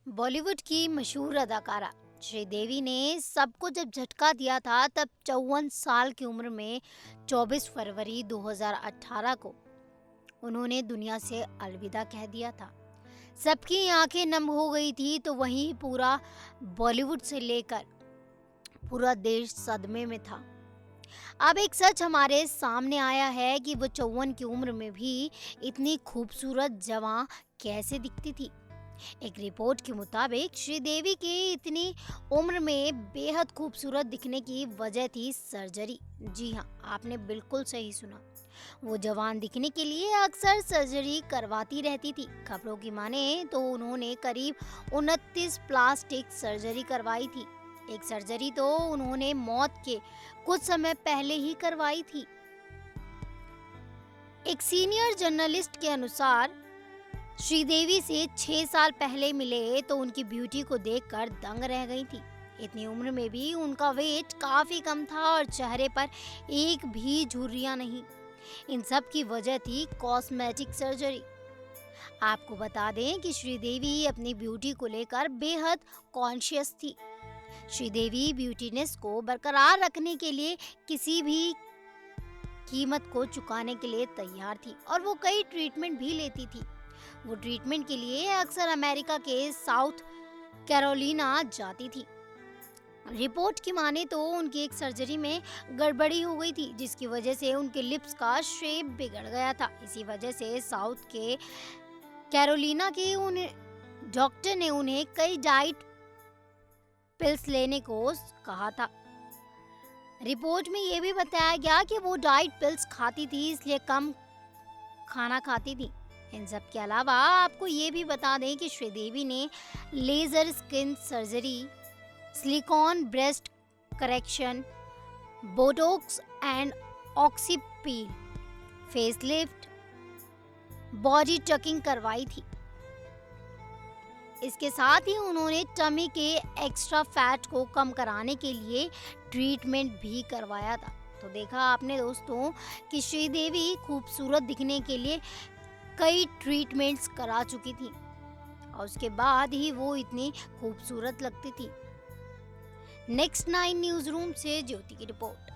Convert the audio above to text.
बॉलीवुड की मशहूर अदाकारा श्रीदेवी ने सबको जब झटका दिया था तब 54 साल की उम्र में 24 फरवरी 2018 को उन्होंने दुनिया से अलविदा कह दिया था। सबकी आंखें नम हो गई थी तो वहीं पूरा बॉलीवुड से लेकर पूरा देश सदमे में था। अब एक सच हमारे सामने आया है कि वो 54 की उम्र में भी इतनी खूबसूरत जवां कैसे दिखती थी। एक रिपोर्ट के मुताबिक श्रीदेवी के इतनी उम्र में बेहद खूबसूरत दिखने की वजह थी सर्जरी। जी हाँ, आपने बिल्कुल सही सुना। वो जवान दिखने के लिए अक्सर सर्जरी करवाती रहती थी। खबरों की माने तो उन्होंने करीब 29 प्लास्टिक सर्जरी करवाई थी। एक सर्जरी तो उन्होंने मौत के कुछ समय पहले ही करवाई थी। एक सीनियर जर्नलिस्ट के अनुसार श्रीदेवी से 6 साल पहले मिले तो उनकी ब्यूटी को देखकर दंग रह गई थी। इतनी उम्र में भी उनका वेट काफी कम था और चेहरे पर एक भी झुर्रियां नहीं। इन सब की वजह थी कॉस्मेटिक सर्जरी। आपको बता दें कि श्रीदेवी अपनी ब्यूटी को लेकर बेहद कॉन्शियस थी। श्रीदेवी ब्यूटीनेस को बरकरार रखने के लिए किसी भी कीमत को चुकाने के लिए तैयार थी और वो कई ट्रीटमेंट भी लेती थी। वो ट्रीटमेंट के लिए अक्सर अमेरिका के साउथ कैरोलिना जाती थी। रिपोर्ट की माने तो उनकी एक सर्जरी में गड़बड़ी हो गई थी जिसकी वजह से उनके लिप्स का शेप बिगड़ गया था। इसी वजह से साउथ के कैरोलिना के उन डॉक्टर ने उन्हें कई डाइट पिल्स लेने को कहा था। रिपोर्ट में ये भी बताया गया कि वो डाइट पिल्स खाती थी इसलिए कम खाना खाती थी। इन सब के अलावा आपको ये भी बता दें कि श्रीदेवी ने laser skin surgery, silicone breast correction, botox and oxypeel, facelift, body tucking करवाई थी। इसके साथ ही उन्होंने टमी के एक्स्ट्रा फैट को कम कराने के लिए ट्रीटमेंट भी करवाया था। तो देखा आपने दोस्तों कि श्रीदेवी खूबसूरत दिखने के लिए कई ट्रीटमेंट्स करा चुकी थी और उसके बाद ही वो इतनी खूबसूरत लगती थी। नेक्स्ट 9 न्यूज़ रूम से ज्योति की रिपोर्ट।